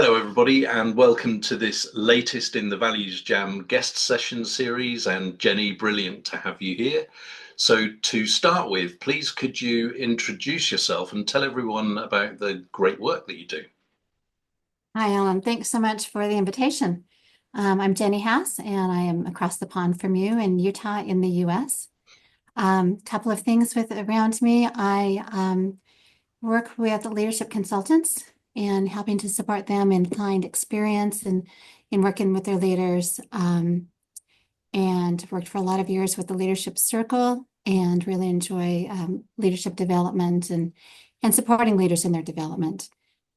Hello, everybody, and welcome to this latest in the ValuesJam guest session series. And Jenny, brilliant to have you here. So to start with, please could you introduce yourself and tell everyone about the great work that you do? Hi, Ellen. Thanks so much for the invitation. I'm Jenny Haase, and I am across the pond from you in Utah in the US. Couple of things with around me. I work with leadership consultants and helping to support them in client experience and in working with their leaders. And worked for a lot of years with the Leadership Circle and really enjoy leadership development and supporting leaders in their development.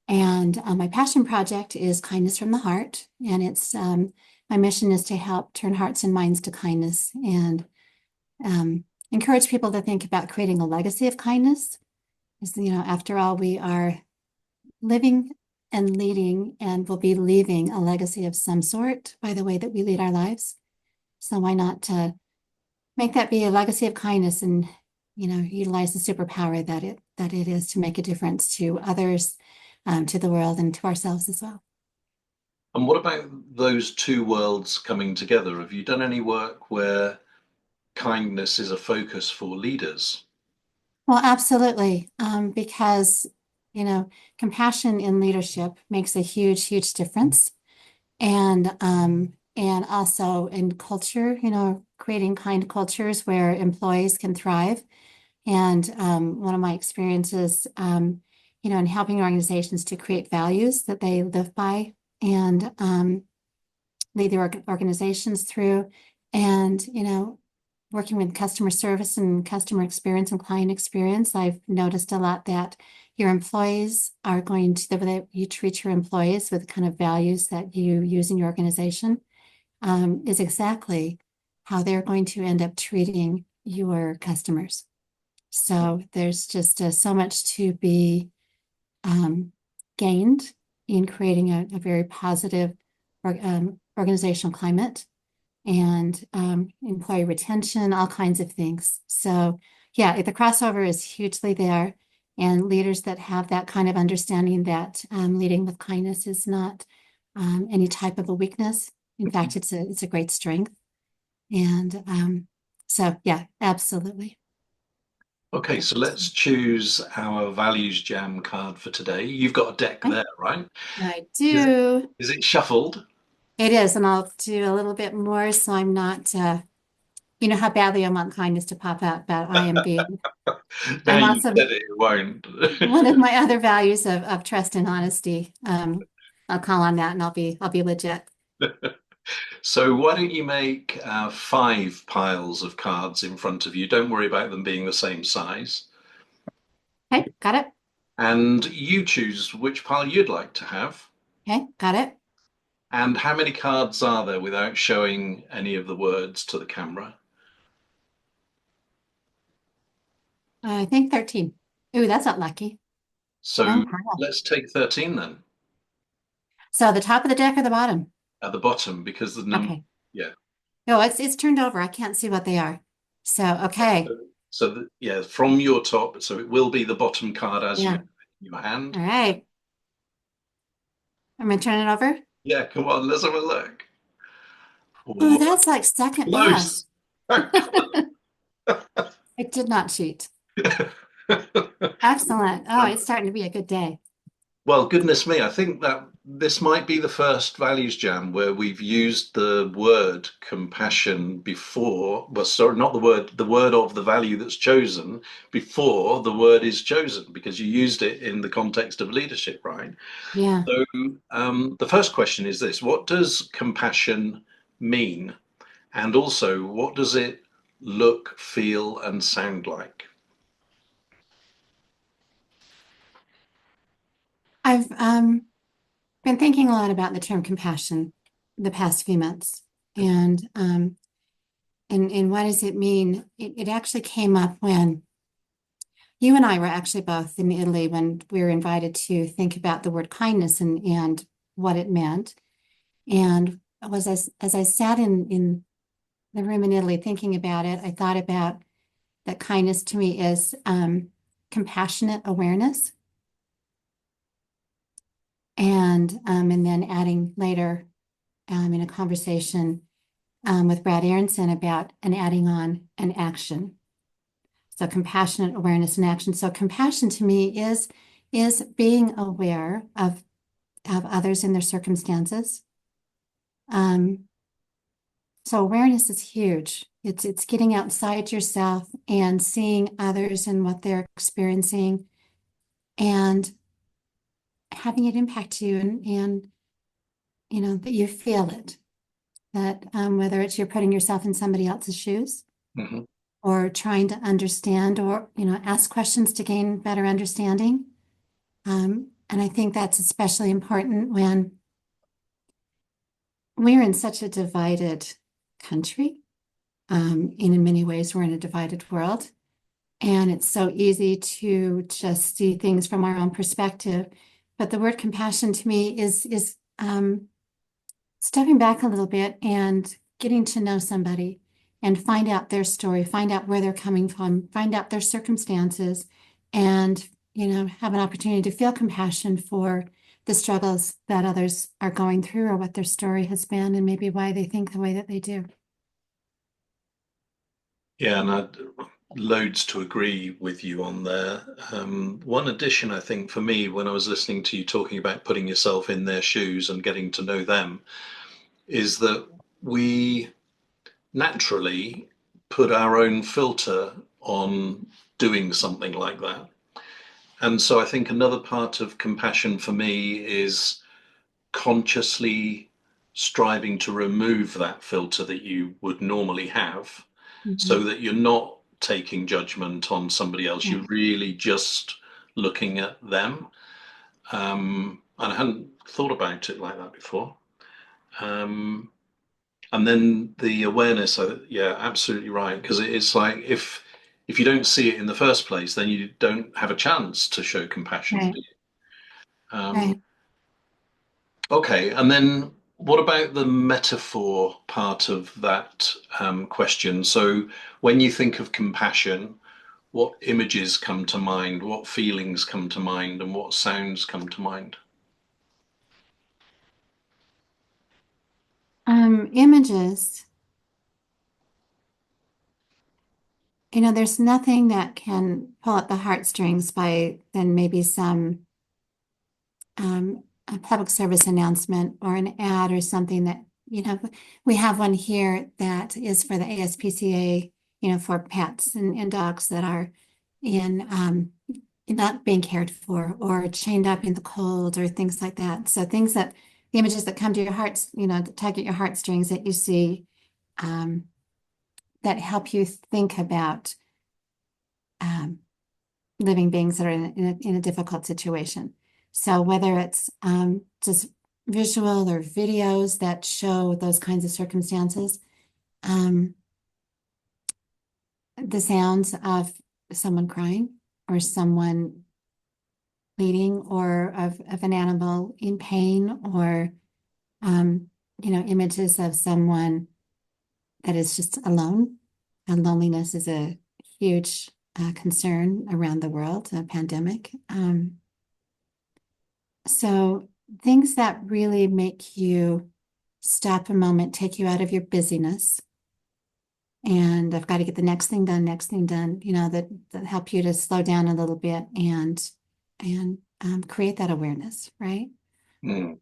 And my passion project is Kindness from the Heart. And it's my mission is to help turn hearts and minds to kindness and encourage people to think about creating a legacy of kindness. Because, after all, we are living and leading and will be leaving a legacy of some sort by the way that we lead our lives. So why not make that be a legacy of kindness and, utilize the superpower that it is to make a difference to others, to the world, and to ourselves as well. And what about those two worlds coming together? Have you done any work where kindness is a focus for leaders? Well, absolutely, because, compassion in leadership makes a huge, huge difference. And also in culture, creating kind cultures where employees can thrive. And one of my experiences, in helping organizations to create values that they live by and lead their organizations through, and working with customer service and customer experience and client experience, I've noticed a lot that your employees are going to, the way you treat your employees with the kind of values that you use in your organization is exactly how they're going to end up treating your customers. So there's just so much to be gained in creating a very positive organizational climate and employee retention, all kinds of things. So yeah, the crossover is hugely there. And leaders that have that kind of understanding that leading with kindness is not any type of a weakness. In fact, it's a great strength. And so yeah, absolutely. Okay, so let's choose our ValuesJam card for today. You've got a deck Okay. there, right? I Is it, do. is it shuffled? It is, and I'll do a little bit more so I'm not, you know how badly I want kindness to pop out, but I am being, Now I'm you also said it, it won't. one of my other values of trust and honesty. I'll call on that and I'll be legit. So why don't you make five piles of cards in front of you? Don't worry about them being the same size. Okay, got it. And you choose which pile you'd like to have. Okay, got it. And how many cards are there without showing any of the words to the camera? I think 13. Ooh, that's not lucky. So Wrong pile. let's take 13 then, So the top of the deck or the bottom? at the bottom, because the number, Okay. yeah. No, it's turned over. I can't see what they are. So, okay. So yeah, from your top, so it will be the bottom card as you have Yeah. it in your hand. All right. I'm gonna turn it over. Yeah, come on, let's have a look. Oh, Oh, that's like second close. best. I did not cheat. Excellent. Oh, it's starting to be a good day. Well, goodness me, I think that this might be the first ValuesJam where we've used the word compassion before. Well, sorry, not the word of the value that's chosen before the word is chosen, because you used it in the context of leadership, right? Yeah. So, the first question is this: what does compassion mean? And also, what does it look, feel, and sound like? I've been thinking a lot about the term compassion the past few months. And what does it mean? It actually came up when you and I were actually both in Italy when we were invited to think about the word kindness and what it meant. And as I sat in the room in Italy thinking about it, I thought about that kindness to me is compassionate awareness. and then adding later in a conversation with Brad Aronson about and adding on an action. So compassionate awareness and action. So compassion to me is being aware of others and their circumstances. So awareness is huge. It's getting outside yourself and seeing others and what they're experiencing and having it impact you and you know that you feel it. That whether it's you're putting yourself in somebody else's shoes Mhm. or trying to understand or you know ask questions to gain better understanding. And I think that's especially important when we're in such a divided country. And in many ways, we're in a divided world. And it's so easy to just see things from our own perspective. But the word compassion to me is stepping back a little bit and getting to know somebody and find out their story, find out where they're coming from, find out their circumstances, and you know, have an opportunity to feel compassion for the struggles that others are going through or what their story has been and maybe why they think the way that they do. Yeah, and I'd loads to agree with you on there. One addition, I think, for me, when I was listening to you talking about putting yourself in their shoes and getting to know them, is that we naturally put our own filter on doing something like that. And so I think another part of compassion for me is consciously striving to remove that filter that you would normally have so Mhm. that you're not taking judgment on somebody else. Yeah. You're really just looking at them. And I hadn't thought about it like that before. Um, and then the awareness, yeah, absolutely right. Because it's like if you don't see it in the first place, then you don't have a chance to show compassion, Right, do you? right. Okay, and then what about the metaphor part of that question? So when you think of compassion, what images come to mind? What feelings come to mind? And what sounds come to mind? Images, you know, there's nothing that can pull at the heartstrings by than maybe some a public service announcement or an ad or something that, you know, we have one here that is for the ASPCA, you know, for pets and dogs that are in not being cared for or chained up in the cold or things like that. So things that the images that come to your hearts, you know, that tug at your heartstrings that you see um, that help you think about um, living beings that are in a difficult situation. So whether it's just visual or videos that show those kinds of circumstances, um, the sounds of someone crying or someone bleeding or of an animal in pain or, um, you know, images of someone that is just alone. And loneliness is a huge concern around the world, a pandemic. So things that really make you stop a moment, take you out of your busyness. And I've got to get the next thing done, you know, that help you to slow down a little bit and create that awareness, right? Hmm.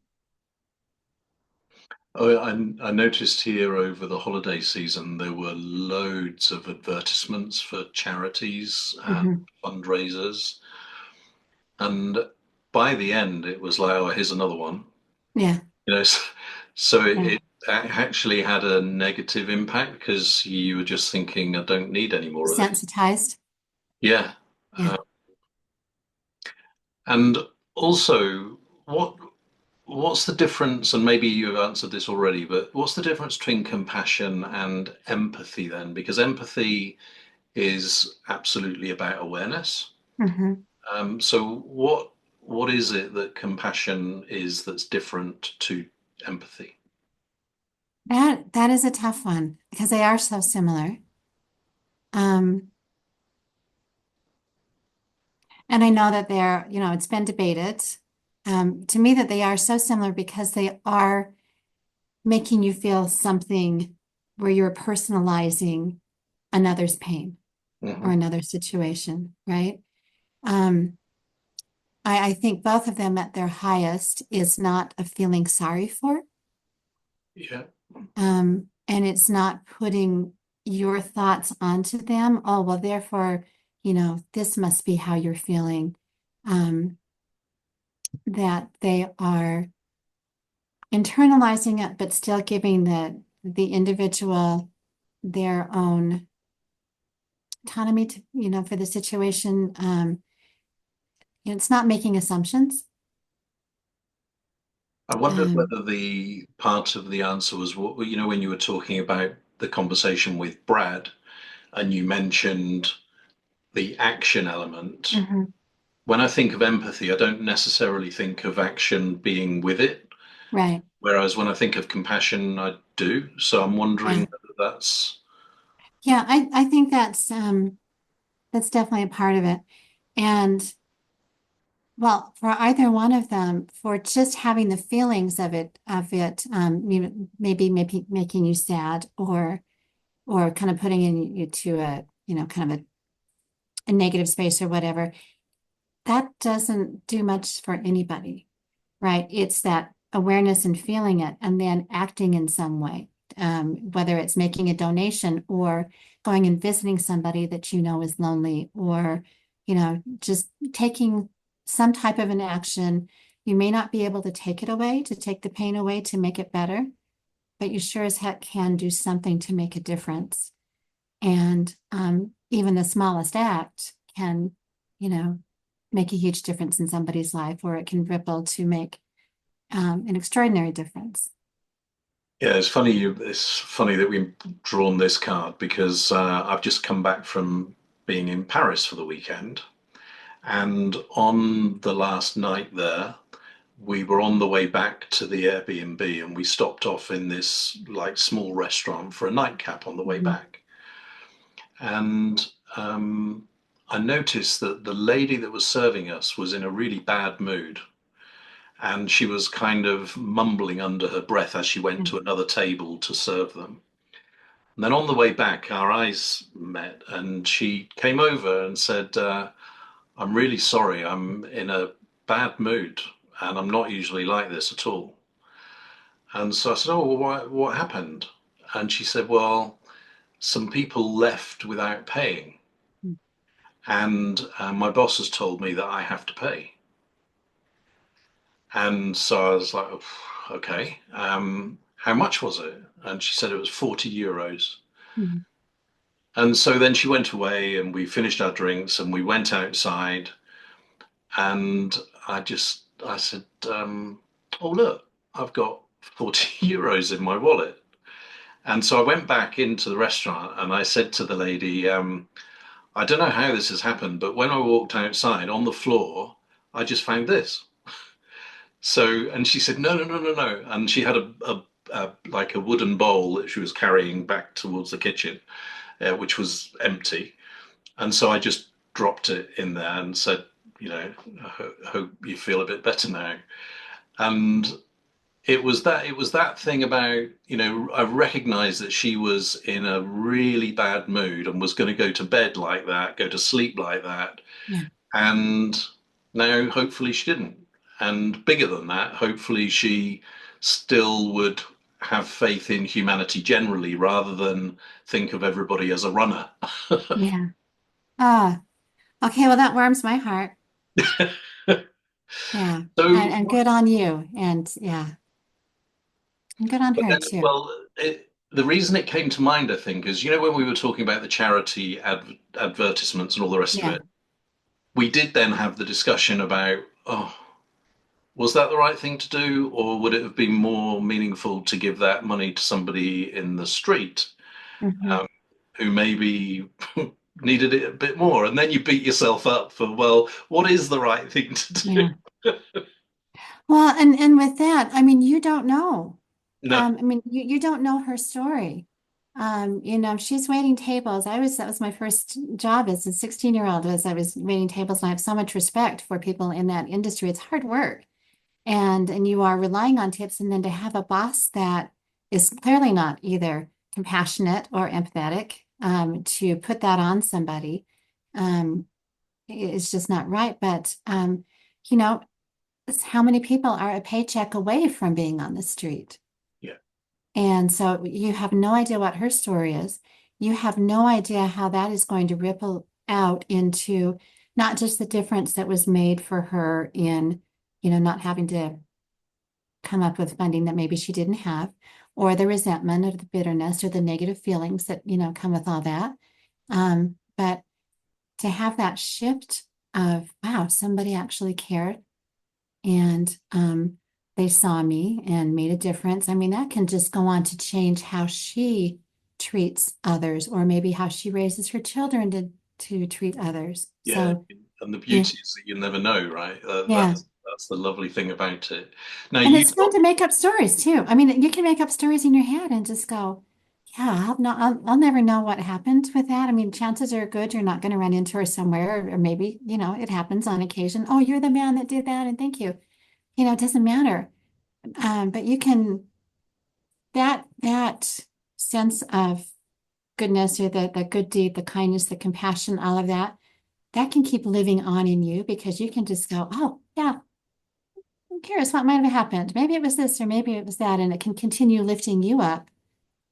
Oh, I noticed here over the holiday season there were loads of advertisements for charities and Mhm. fundraisers, and by the end it was like, oh, here's another one. Yeah, You know, so yeah. it actually had a negative impact because you were just thinking, I don't need any more of this. Sensitized. Yeah. Yeah. And also, what what's the difference? And maybe you've answered this already, but what's the difference between compassion and empathy then? Because empathy is absolutely about awareness. Mhm. So what is it that compassion is that's different to empathy? That is a tough one because they are so similar. Um, and I know that they're, you know, it's been debated. to me that they are so similar because they are making you feel something where you're personalizing another's pain or Hmm. another situation, right? Um, I think both of them at their highest is not a feeling sorry for, Yeah. and it's not putting your thoughts onto them. Oh, well, therefore, this must be how you're feeling. Um, that they are internalizing it, but still giving the individual their own autonomy to, for the situation. It's not making assumptions. I wondered Um, whether the part of the answer was what, when you were talking about the conversation with Brad and you mentioned the action element. mhm, When I think of empathy, I don't necessarily think of action being with it. right. Whereas when I think of compassion, I do. So I'm wondering Yeah. whether that's. Yeah, I think that's definitely a part of it. And well, for either one of them, for just having the feelings of it, maybe making you sad or kind of putting you to kind of a negative space or whatever, that doesn't do much for anybody, right? It's that awareness and feeling it and then acting in some way, whether it's making a donation or going and visiting somebody that you know is lonely or, just taking some type of an action. You may not be able to take it away, to take the pain away, to make it better, but you sure as heck can do something to make a difference. And even the smallest act can, you know, make a huge difference in somebody's life, or it can ripple to make an extraordinary difference. Yeah, it's funny that we've drawn this card because I've just come back from being in Paris for the weekend. And on the last night there, we were on the way back to the Airbnb and we stopped off in this like small restaurant for a nightcap on the way Mhm. back. And I noticed that the lady that was serving us was in a really bad mood. And she was kind of mumbling under her breath as she went to another table to serve them. And then on the way back, our eyes met, and she came over and said, I'm really sorry, I'm in a bad mood, and I'm not usually like this at all. And so I said, oh, well, what happened? And she said, well, some people left without paying, and my boss has told me that I have to pay. And so I was like, "Oh, okay, how much was it?" And she said it was 40 euros. Mhm. And so then she went away and we finished our drinks and we went outside. And I said, oh, look, I've got 40 euros in my wallet. And so I went back into the restaurant and I said to the lady, I don't know how this has happened, but when I walked outside on the floor, I just found this. So, and she said, no, no, no, no, no. And she had a like a wooden bowl that she was carrying back towards the kitchen, which was empty. And so I just dropped it in there and said, hope you feel a bit better now. And it was that thing about, I recognized that she was in a really bad mood and was going to go to bed like that, go to sleep like that. Yeah. And now hopefully she didn't. And bigger than that, hopefully she still would have faith in humanity generally rather than think of everybody as a runner. Yeah. Ah, okay. Well, that warms my heart. Yeah. And So, good on you. And yeah, and good on but her then, too. well, the reason it came to mind, I think, is when we were talking about the charity advertisements and all the rest of Yeah. it, we did then have the discussion about, oh, was that the right thing to do, or would it have been more meaningful to give that money to somebody in the street Hmm. um, who maybe needed it a bit more? And then you beat yourself up for, well, what is the right thing to do? Yeah. Well, and with that, I mean, you don't know. No. I mean, you don't know her story. She's waiting tables. That was my first job as a 16-year-old was I was waiting tables and I have so much respect for people in that industry. It's hard work. and you are relying on tips, and then to have a boss that is clearly not either compassionate or empathetic, to put that on somebody, um, is just not right. But you know, how many people are a paycheck away from being on the street? Yeah. And so you have no idea what her story is. You have no idea how that is going to ripple out into not just the difference that was made for her in, not having to come up with funding that maybe she didn't have, or the resentment or the bitterness or the negative feelings that, come with all that. But to have that shift of, wow, somebody actually cared, and they saw me and made a difference. I mean, that can just go on to change how she treats others, or maybe how she raises her children to treat others. Yeah, So, and the yeah, beauty is that you never know, right? yeah. That's the lovely thing about it. Now And you've it's fun got to make up stories too. I mean, you can make up stories in your head and just go, yeah, I'll never know what happened with that. I mean, chances are good you're not going to run into her somewhere, or maybe, it happens on occasion. Oh, you're the man that did that, and thank you. It doesn't matter. But you can, that sense of goodness, or the good deed, the kindness, the compassion, all of that can keep living on in you, because you can just go, oh, yeah, I'm curious what might have happened. Maybe it was this, or maybe it was that, and it can continue lifting you up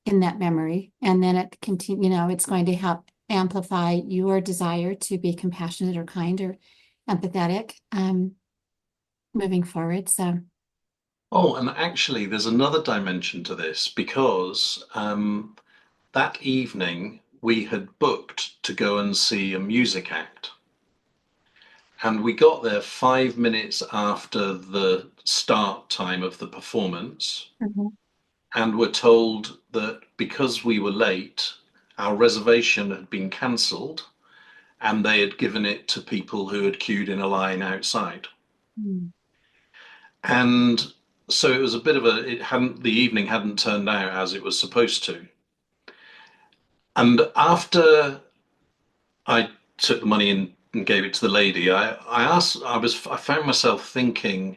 in that memory. And then it continue, it's going to help amplify your desire to be compassionate or kind or empathetic, moving forward. So, Oh, and actually, there's another dimension to this because that evening we had booked to go and see a music act. And we got there 5 minutes after the start time of the performance, mhm. and were told that because we were late, our reservation had been cancelled and they had given it to people who had queued in a line outside. Mm. And so it was a bit of the evening hadn't turned out as it was supposed to. And after I took the money and gave it to the lady, I found myself thinking,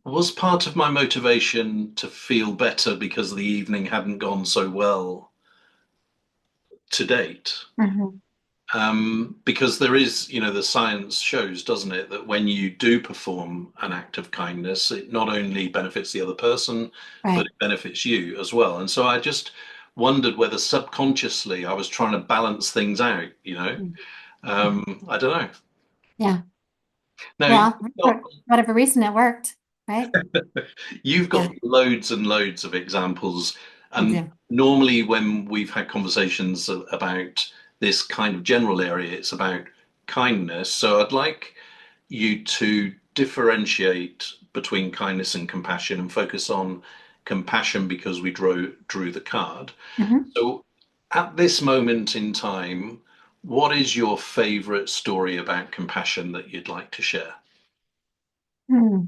was part of my motivation to feel better because the evening hadn't gone so well to date? Mhm. Because there is, the science shows, doesn't it, that when you do perform an act of kindness, it not only benefits the other person, but Right. it benefits you as well. And so I just wondered whether subconsciously I was trying to balance things out. Mm. I don't know. Yeah. Now, Well, for whatever reason, it worked, right? you've Yeah, got loads and loads of examples, I and do. normally when we've had conversations about this kind of general area, it's about kindness. So I'd like you to differentiate between kindness and compassion and focus on compassion because we drew the card. Mhm. So at this moment in time, what is your favorite story about compassion that you'd like to share? Hmm.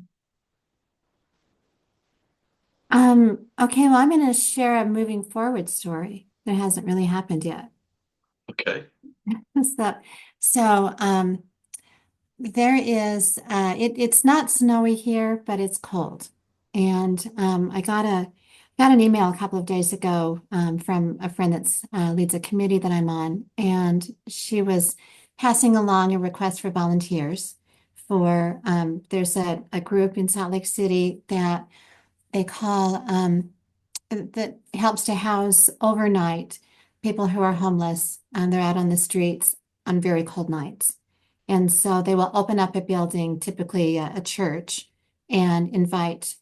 Okay, well, I'm going to share a moving forward story that hasn't really happened yet. Okay. So, so there is, it's not snowy here, but it's cold. And I got an email a couple of days ago, from a friend that's leads a committee that I'm on, and she was passing along a request for volunteers for, there's a group in Salt Lake City that they call, that helps to house overnight people who are homeless, and they're out on the streets on very cold nights. And so they will open up a building, typically a church, and invite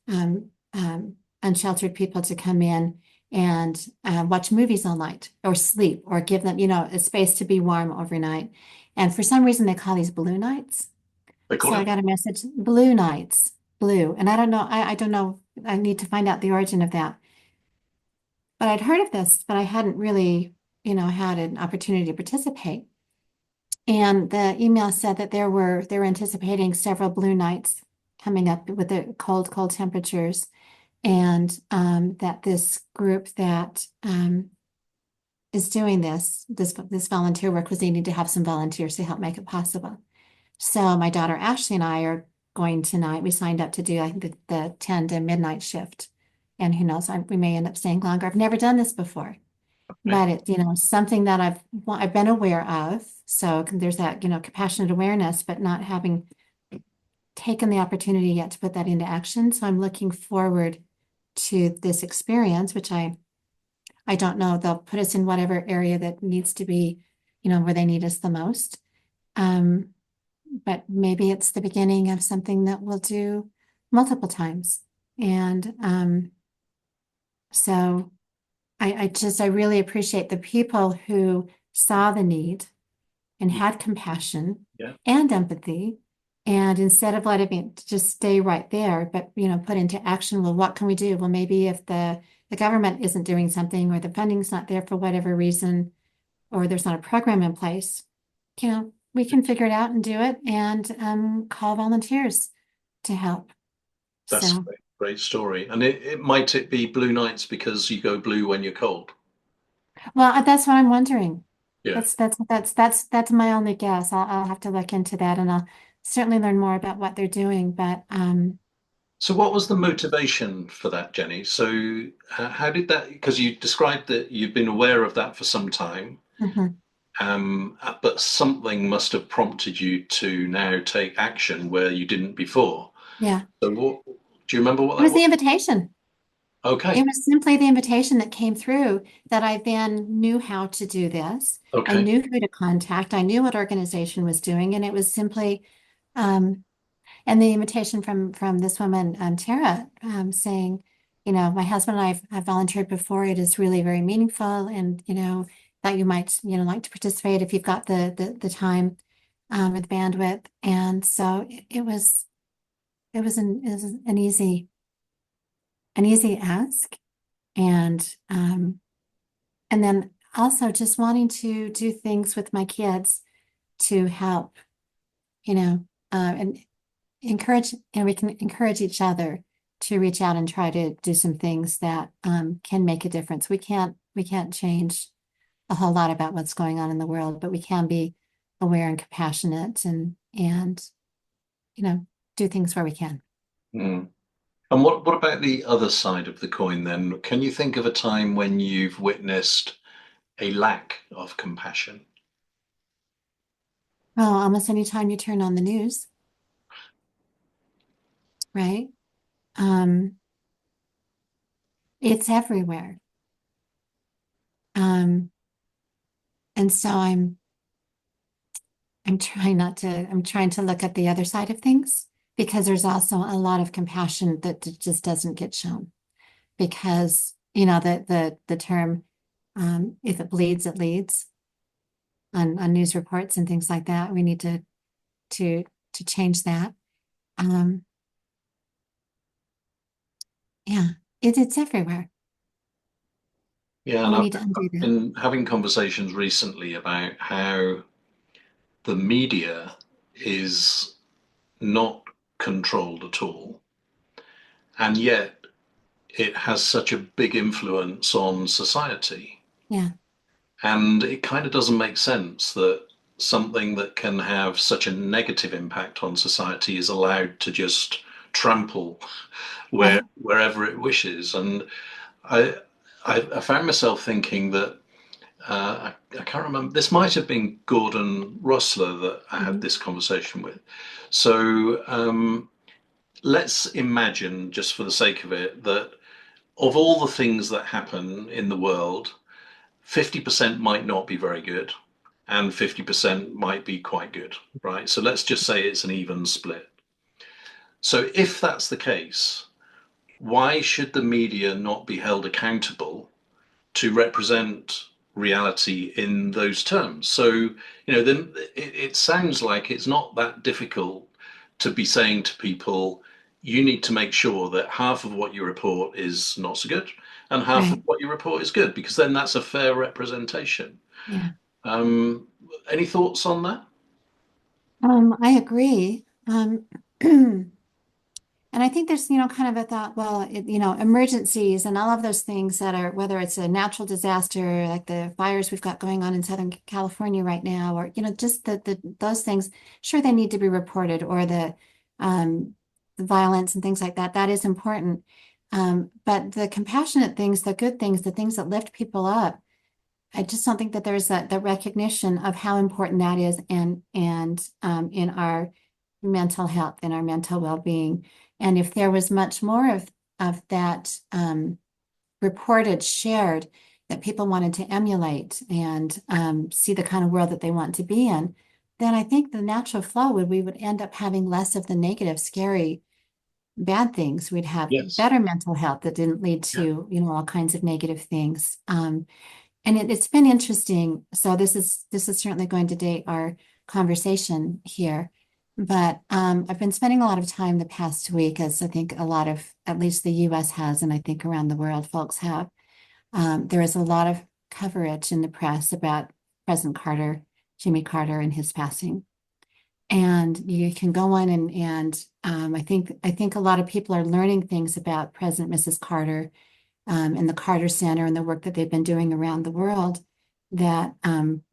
unsheltered people to come in and watch movies all night, or sleep, or give them, a space to be warm overnight. And for some reason, they call these blue nights. They So call I it got a message, blue nights, blue. And I don't know, I don't know, I need to find out the origin of that. But I'd heard of this, but I hadn't really, had an opportunity to participate. And the email said that they were anticipating several blue nights coming up with the cold, cold temperatures, and that this group that is doing this volunteer work was needing to have some volunteers to help make it possible. So my daughter Ashley and I are going tonight. We signed up to do, I think, the 10 to midnight shift. And who knows, we may end up staying longer. I've never done this before, Okay. but it's, something that I've been aware of. So there's that, compassionate awareness, but not having taken the opportunity yet to put that into action. So I'm looking forward to this experience, which I don't know. They'll put us in whatever area that needs to be, where they need us the most. But maybe it's the beginning of something that we'll do multiple times. And so I really appreciate the people who saw the need and had compassion Yeah. and empathy. And instead of letting it just stay right there, but put into action, well, what can we do? Well, maybe if the government isn't doing something or the funding's not there for whatever reason, or there's not a program in place, we can figure it out and do it and call volunteers to help. That's a So, great, great story. And it be blue nights because you go blue when you're cold. well, that's what I'm wondering. Yeah. That's my only guess. I'll have to look into that and I'll certainly learn more about what they're doing. But So what was the motivation for that, Jenny? So how did that, because you described that you've been aware of that for some time, mhm, but something must have prompted you to now take action where you didn't before. yeah, So what, do you remember what it that was was? the invitation. It Okay. was simply the invitation that came through that I then knew how to do this. I Okay. knew who to contact. I knew what organization was doing, and it was simply um, and the invitation from this woman, Tara, saying, my husband and I've volunteered before. It is really very meaningful, and that you might like to participate if you've got the time or the bandwidth. And so it was an easy ask, and then also just wanting to do things with my kids to help, and encourage, and we can encourage each other to reach out and try to do some things that can make a difference. We can't change a whole lot about what's going on in the world, but we can be aware and compassionate and you know do things where we can. Mm. And what about the other side of the coin then? Can you think of a time when you've witnessed a lack of compassion? Well, almost any time you turn on the news, right? Um, it's everywhere. Um, and so I'm trying to look at the other side of things because there's also a lot of compassion that just doesn't get shown because, the term, if it bleeds, it leads on news reports and things like that. We need to, to change that. Um, yeah, it's everywhere. Yeah, And and we need to undo I've that. been having conversations recently about how the media is not controlled at all, and yet it has such a big influence on society. Yeah, And it kind of doesn't make sense that something that can have such a negative impact on society is allowed to just trample right. wherever it wishes. And I, I found myself thinking that I can't remember. This might have been Gordon Rossler that I had Mhm. this conversation with. So let's imagine, just for the sake of it, that of all the things that happen in the world, 50% might not be very good and 50% might be quite good, right? So let's just say it's an even split. So if that's the case, why should the media not be held accountable to represent reality in those terms? So, then it sounds like it's not that difficult to be saying to people, you need to make sure that half of what you report is not so good and half of Right. what you report is good, because then that's a fair representation. Yeah. Um, any thoughts on that? I agree. And I think there's, kind of a thought, well, emergencies and all of those things that are, whether it's a natural disaster, like the fires we've got going on in Southern California right now, or, just those things, sure, they need to be reported, or the violence and things like that. That is important. But the compassionate things, the good things, the things that lift people up, I just don't think that there's the recognition of how important that is and in our mental health and our mental well-being. And if there was much more of that reported, shared, that people wanted to emulate and see the kind of world that they want to be in, then I think the natural flow we would end up having less of the negative, scary, bad things. We'd have Yes. better mental health that didn't lead Yeah. to, all kinds of negative things. And it's been interesting. So this is certainly going to date our conversation here. But I've been spending a lot of time the past week, as I think a lot of, at least the US has, and I think around the world, folks have. There is a lot of coverage in the press about President Carter, Jimmy Carter, and his passing. And you can go on and I think a lot of people are learning things about President Mrs. Carter and the Carter Center and the work that they've been doing around the world that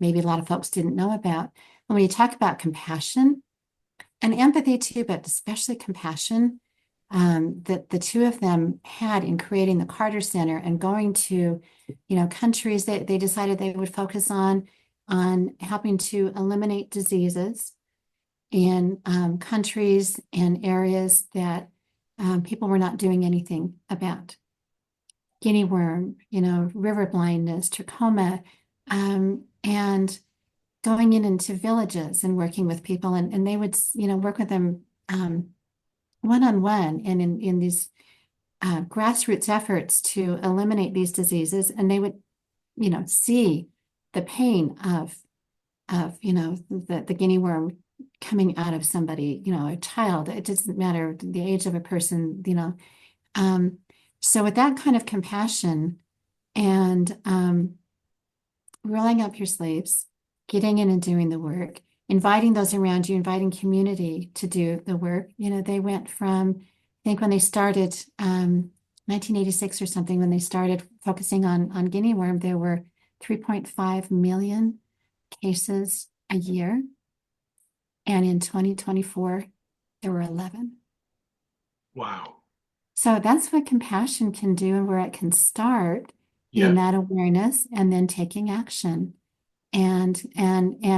maybe a lot of folks didn't know about. And when you talk about compassion and empathy too, but especially compassion, that the two of them had in creating the Carter Center and going to, countries that they decided they would focus on helping to eliminate diseases in countries and areas that people were not doing anything about. Guinea worm, river blindness, trachoma, and going into villages and working with people, and they would, work with them one-on-one and in these grassroots efforts to eliminate these diseases, and they would, see the pain of the guinea worm coming out of somebody, a child. It doesn't matter the age of a person, Um, so with that kind of compassion and rolling up your sleeves, getting in and doing the work, inviting those around you, inviting community to do the work, they went from, I think when they started 1986 or something, when they started focusing on guinea worm, there were 3.5 million cases a year. And in 2024, there were 11. Wow. So that's what compassion can do and where it can start in Yeah. that awareness and then taking action and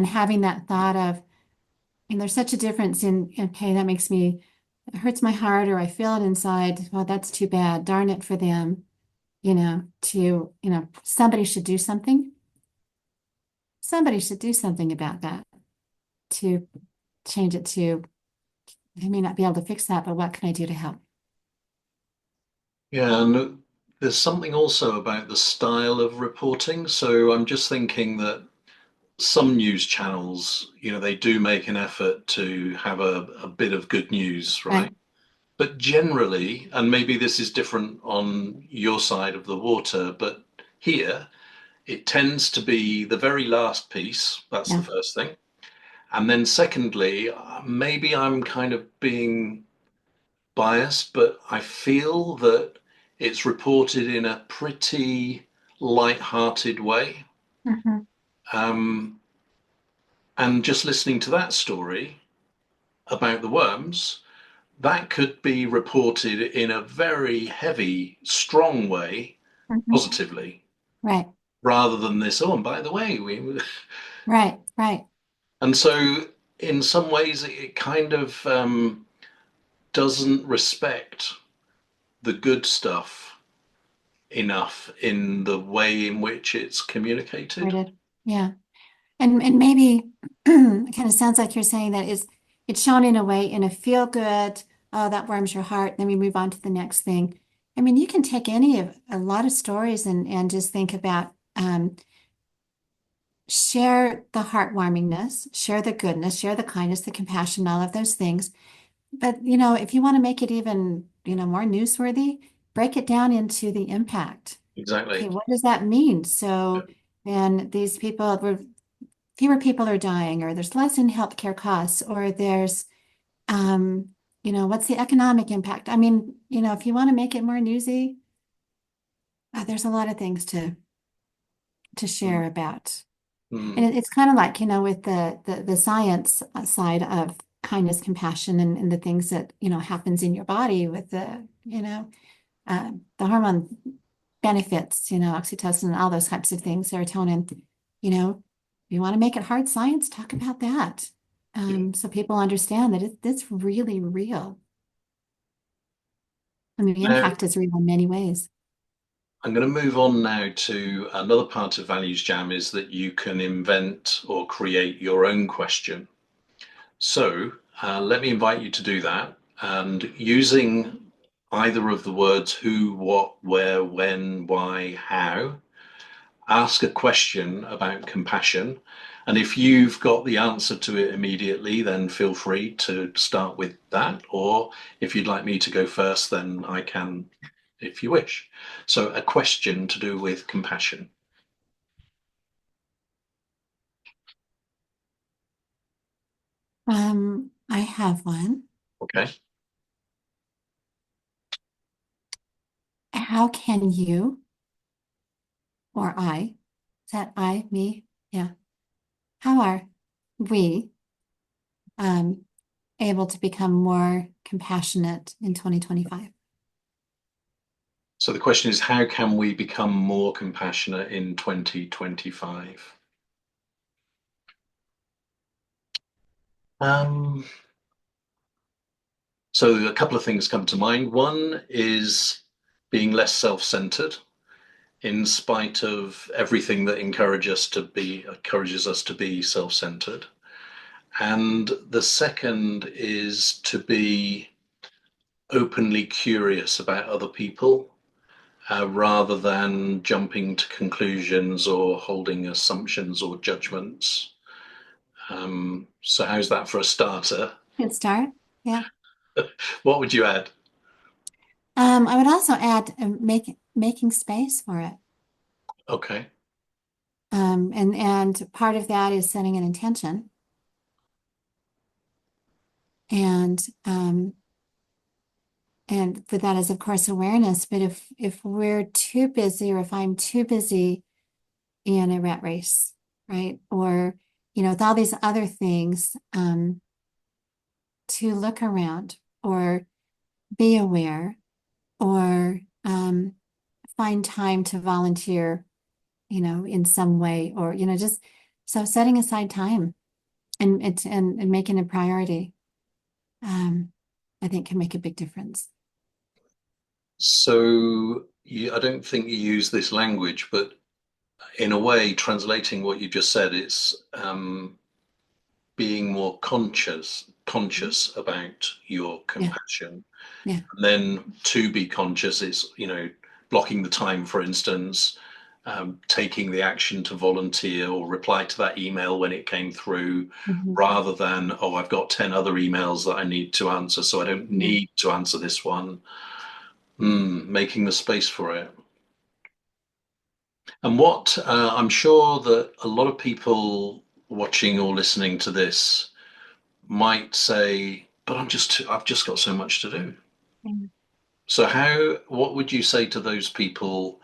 having that thought of, there's such a difference in, okay, that makes me, it hurts my heart or I feel it inside. Well, that's too bad. Darn it for them, somebody should do something. Somebody should do something about that to change it to, I may not be able to fix that, but what can I do to help? Yeah, and there's something also about the style of reporting. So I'm just thinking that some news channels, they do make an effort to have a bit of good news, right? Right. But generally, and maybe this is different on your side of the water, but here it tends to be the very last piece. That's the Yeah. first thing. And then secondly, maybe I'm kind of being biased, but I feel that it's reported in a pretty light-hearted way. Mhm. Um, and just listening to that story about the worms, that could be reported in a very heavy, strong way, Mhm. positively, Right. rather than this. Oh, and by the way, Right. Right. and so in some ways, it kind of doesn't respect the good stuff enough in the way in which it's communicated. Worded. Yeah. And maybe it kind of sounds like you're saying that it's shown in a way in a feel good, oh, that warms your heart. Then we move on to the next thing. I mean, you can take any of a lot of stories and just think about share the heartwarmingness, share the goodness, share the kindness, the compassion, all of those things. But if you want to make it even, more newsworthy, break it down into the impact. Okay, Exactly. what does that mean? So then these people were fewer people are dying, or there's less in healthcare costs, or there's what's the economic impact? I mean, if you want to make it more newsy, there's a lot of things to Mm, share about. And mm, it's kind of like, with the science side of kindness, compassion, and the things that, happens in your body with the hormone benefits, oxytocin and all those types of things, serotonin, if you want to make it hard science, talk about that. Yeah. So people understand that it's really real. And the Now, impact is real in many ways. I'm going to move on now to another part of Values Jam is that you can invent or create your own question. So let me invite you to do that. And using either of the words who, what, where, when, why, how, ask a question about compassion. And if you've got the answer to it immediately, then feel free to start with that. Or if you'd like me to go first, then I can, if you wish. So, a question to do with compassion. I have one. Okay. How can you or I, is that I, me? Yeah. How are we um, able to become more compassionate in 2025? So, the question is how can we become more compassionate in 2025? Um, so, a couple of things come to mind. One is being less self centered in spite of everything that encourages us to be self-centered. And the second is to be openly curious about other people rather than jumping to conclusions or holding assumptions or judgments. So how's that for a starter? Good start. Yeah. What would you add? I would also add making space for it. Okay. And part of that is setting an intention. And for that is of course awareness. But if we're too busy, or if I'm too busy in a rat race, right? Or, with all these other things, to look around or be aware or find time to volunteer, in some way, or, just so setting aside time and making a priority, um, I think can make a big difference. So I don't think you use this language, but in a way, translating what you just said, it's being more conscious about your Yeah, compassion. yeah. And then to be conscious is, blocking the time, for instance, taking the action to volunteer or reply to that email when it came through, Mhm. rather than, oh, I've got 10 other emails that I need to answer, so I don't Yeah. need to answer this one. Making the space for it. And what I'm sure that a lot of people watching or listening to this might say, but I've just got so much to do. Yeah. So what would you say to those people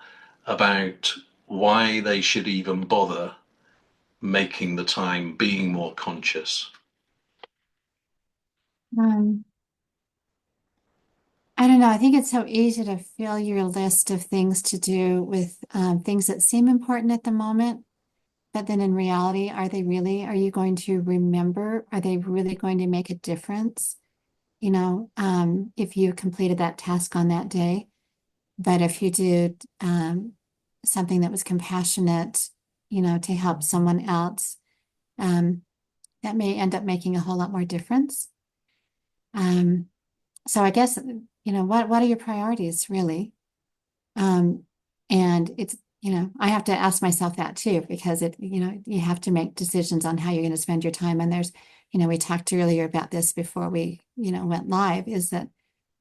about why they should even bother making the time, being more conscious? Um, I don't know. I think it's so easy to fill your list of things to do with things that seem important at the moment, but then in reality, are they really? Are you going to remember? Are they really going to make a difference? If you completed that task on that day. But if you did something that was compassionate, to help someone else, um, that may end up making a whole lot more difference. Um, so I guess, what are your priorities really? Um, and I have to ask myself that too, because you have to make decisions on how you're going to spend your time. And we talked earlier about this before we, went live, is that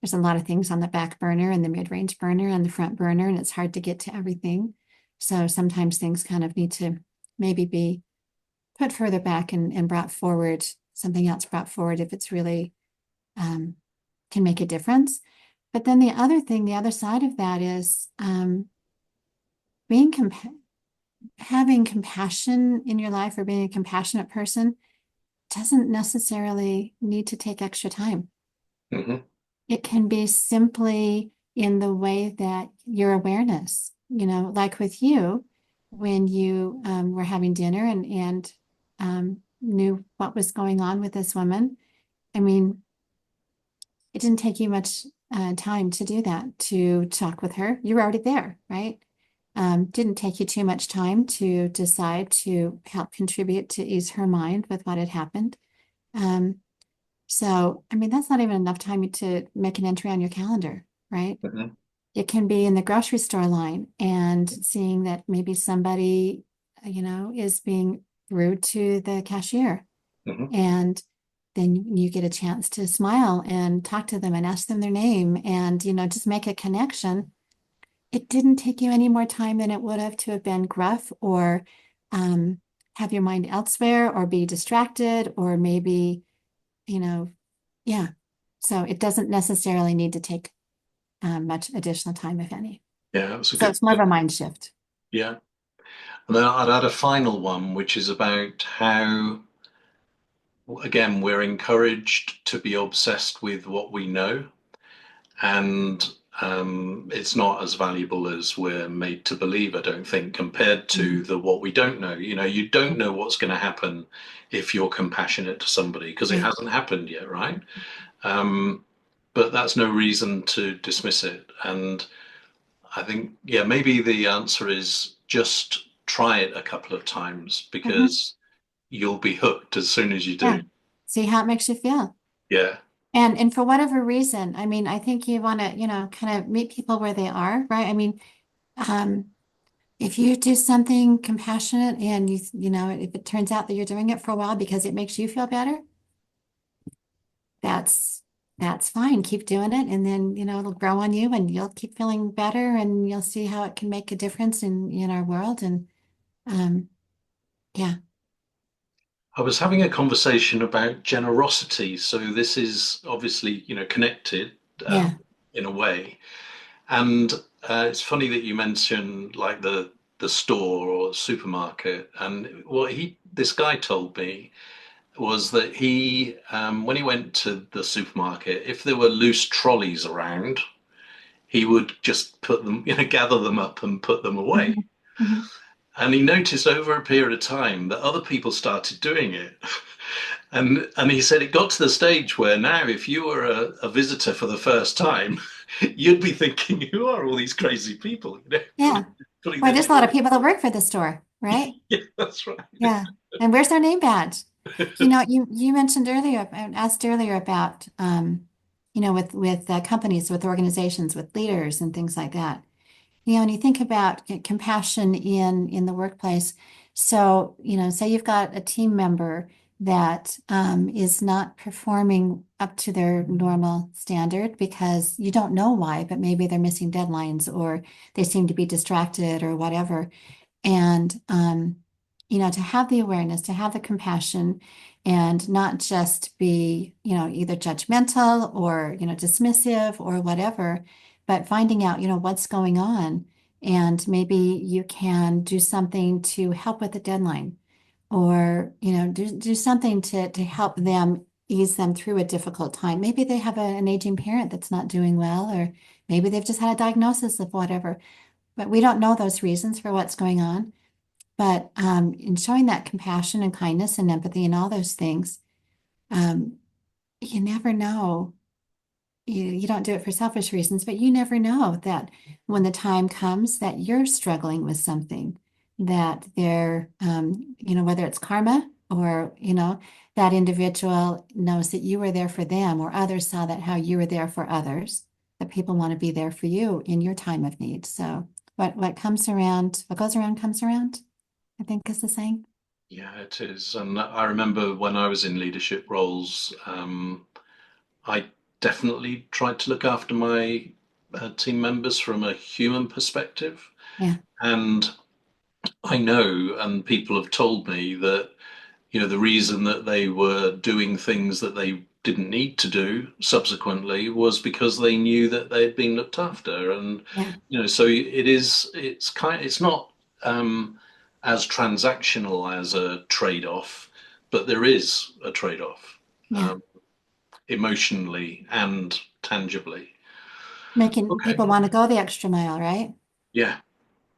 there's a lot of things on the back burner and the mid-range burner and the front burner, and it's hard to get to everything. So sometimes things kind of need to maybe be put further back and brought forward, something else brought forward if it's really um, can make a difference. But then the other side of that is being having compassion in your life, or being a compassionate person. doesn't necessarily need to take extra time. Hmm. It can be simply in the way that your awareness, like with you, when you were having dinner and knew what was going on with this woman. I mean, it didn't take you much time to do that, to talk with her. You were already there, right? Didn't take you too much time to decide to help contribute to ease her mind with what had happened. Um, so, I mean, that's not even enough time to make an entry on your calendar, right? Hmm. It can be in the grocery store line and seeing that maybe somebody, is being rude to the cashier. Hmm. And then you get a chance to smile and talk to them and ask them their name and, just make a connection. It didn't take you any more time than it would have to have been gruff or um, have your mind elsewhere or be distracted or maybe, you know, yeah. So it doesn't necessarily need to take much additional time, if any. Yeah, that was a So good it's more of tip. a mind shift. Yeah. And then I'd add a final one, which is about how, again, we're encouraged to be obsessed with what we know, and it's not as valuable as we're made to believe, I don't think, compared to Mhm. the what we don't know. You don't know what's going to happen if you're compassionate to somebody because it Right. hasn't happened yet, right? Um, but that's no reason to dismiss it. And I think, yeah, maybe the answer is just try it a couple of times Mhm. because you'll be hooked as soon as you Yeah. do. See how it makes you feel. Yeah. And for whatever reason, I mean, I think you want to, kind of meet people where they are, right? I mean, um, if you do something compassionate and if it turns out that you're doing it for a while because it makes you feel better, that's that's fine. Keep doing it, and then it'll grow on you, and you'll keep feeling better, and you'll see how it can make a difference in our world. And um, yeah, I was having a conversation about generosity. So this is obviously, connected um, yeah, in a way. And it's funny that you mentioned like the store or supermarket. And what this guy told me was that when he went to the supermarket, if there were loose trolleys around, he would just put them, gather them up and put them away. mhm, mhm. And he noticed over a period of time that other people started doing it. And he said it got to the stage where now, if you were a visitor for the first time, you'd be thinking, "Who are all these crazy people?" Yeah. Putting Well, their there's a lot of trolleys. people that work for the store, right? Yeah, that's right. Yeah. And where's their name badge? You mentioned earlier and asked earlier about with companies, with organizations, with leaders and things like that. And you think about compassion in the workplace. So, say you've got a team member that is not performing up to their normal standard because you don't know why, but maybe they're missing deadlines or they seem to be distracted or whatever. And to have the awareness, to have the compassion, and not just be, either judgmental or, dismissive or whatever, but finding out, what's going on. And maybe you can do something to help with the deadline or, do something to help them ease them through a difficult time. Maybe they have an aging parent that's not doing well, or maybe they've just had a diagnosis of whatever, but we don't know those reasons for what's going on. But in showing that compassion and kindness and empathy and all those things, um, you never know. You don't do it for selfish reasons, but you never know that when the time comes that you're struggling with something, that they're, whether it's karma or, that individual knows that you were there for them, or others saw that how you were there for others, that people want to be there for you in your time of need. So what comes around, what goes around comes around, I think is the saying. Yeah, it is. And I remember when I was in leadership roles, I definitely tried to look after my team members from a human perspective. Yeah. And I know, and people have told me that, the reason that they were doing things that they didn't need to do subsequently was because they knew that they had been looked after. And, Yeah. so it's not as transactional as a trade-off, but there is a trade-off, Yeah. emotionally and tangibly. Making Okay. people want to go the extra mile, right? Yeah,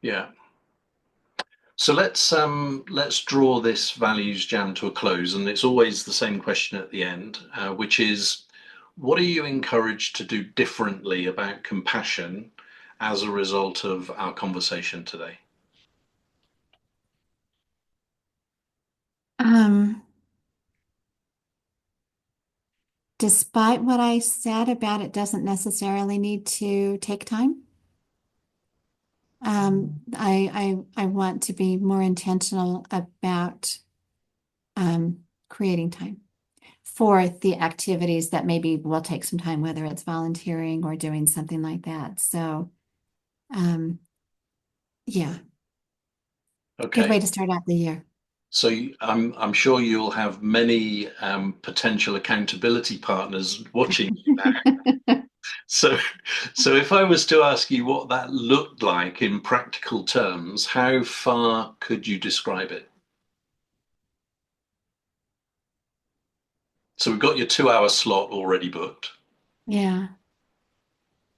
yeah. So let's draw this values jam to a close, and it's always the same question at the end, which is, what are you encouraged to do differently about compassion as a result of our conversation today? Um, Despite what I said about it doesn't necessarily need to take time. I want to be more intentional about creating time for the activities that maybe will take some time, whether it's volunteering or doing something like that. So, um, yeah, good Okay. way to start out the year. So I'm sure you'll have many potential accountability partners watching you now. So, so if I was to ask you what that looked like in practical terms, how far could you describe it? So we've got your 2 hour slot already booked. Yeah.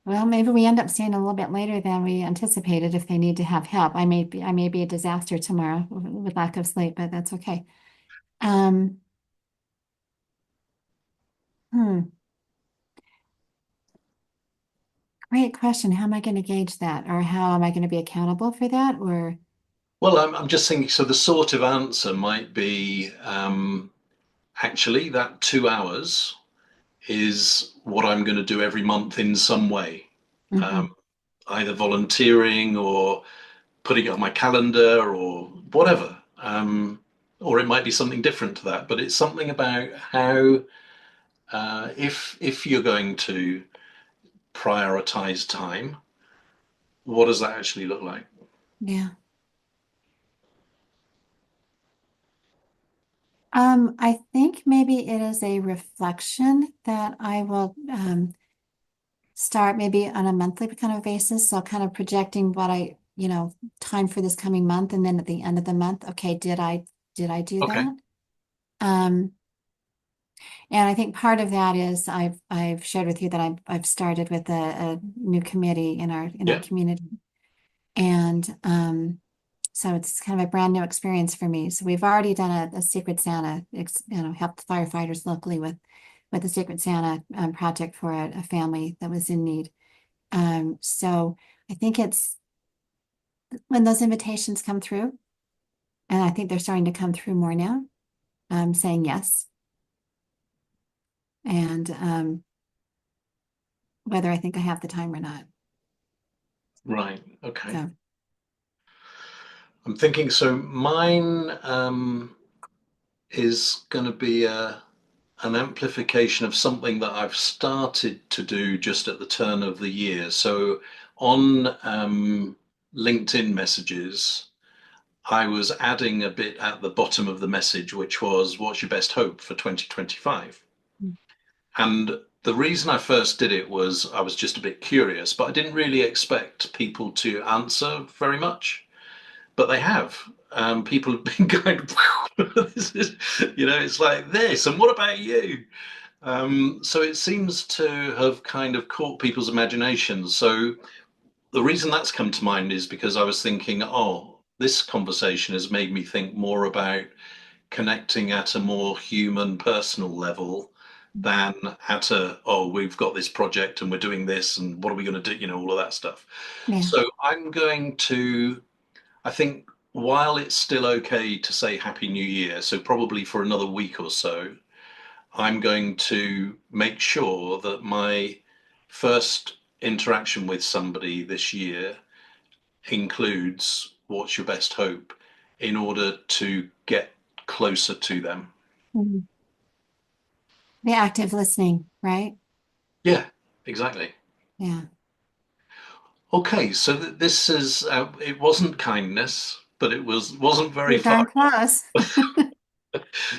Well, maybe we end up staying a little bit later than we anticipated if they need to have help. I may be a disaster tomorrow with lack of sleep, but that's okay. Um, hmm, Great question. How am I going to gauge that? Or how am I going to be accountable for that? Or Well, I'm just thinking, so the sort of answer might be actually that 2 hours is what I'm going to do every month in some way, um, Mhm. either volunteering or putting it on my calendar or whatever. Or it might be something different to that, but it's something about how, if you're going to prioritize time, what does that actually look like? Yeah. I think maybe it is a reflection that I will start maybe on a monthly kind of basis. So kind of projecting what time for this coming month, and then at the end of the month, okay, did I do Okay. that? Um, and I think part of that is I've shared with you that I've started with a new committee in our Yeah. community, and so it's kind of a brand new experience for me. So we've already done a Secret Santa, helped firefighters locally with the Secret Santa project for a family that was in need. So I think it's when those invitations come through, and I think they're starting to come through more now, saying yes, and whether I think I have the time or not. Right. Okay. So, I'm thinking, so mine is going to be an amplification of something that I've started to do just at the turn of the year. So on LinkedIn messages, I was adding a bit at the bottom of the message, which was, what's your best hope for 2025? And the reason I first did it was I was just a bit curious, but I didn't really expect people to answer very much. But they have. People have been going, this is, it's like this, and what about you? So it seems to have kind of caught people's imaginations. So the reason that's come to mind is because I was thinking, oh, this conversation has made me think more about connecting at a more human, personal level than at a, oh, we've got this project and we're doing this and what are we going to do? All of that stuff. yeah. So I'm going to, I think, while it's still okay to say Happy New Year, so probably for another week or so, I'm going to make sure that my first interaction with somebody this year includes what's your best hope in order to get closer to them. Mhm. The active listening, right? Yeah, exactly. Yeah. Okay, so this is it wasn't kindness, but wasn't very You're far. darn close.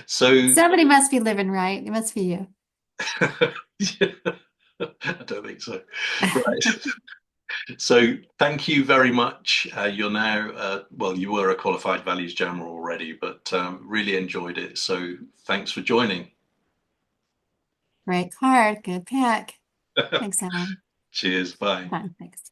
So Somebody must be living right. It must be you. I don't think so. Right. So thank you very much. You're now, well, you were a qualified values jammer already, but really enjoyed it. So thanks for joining. Great card. Good pick. Thanks, Alan. Cheers. Bye. Fun. Thanks.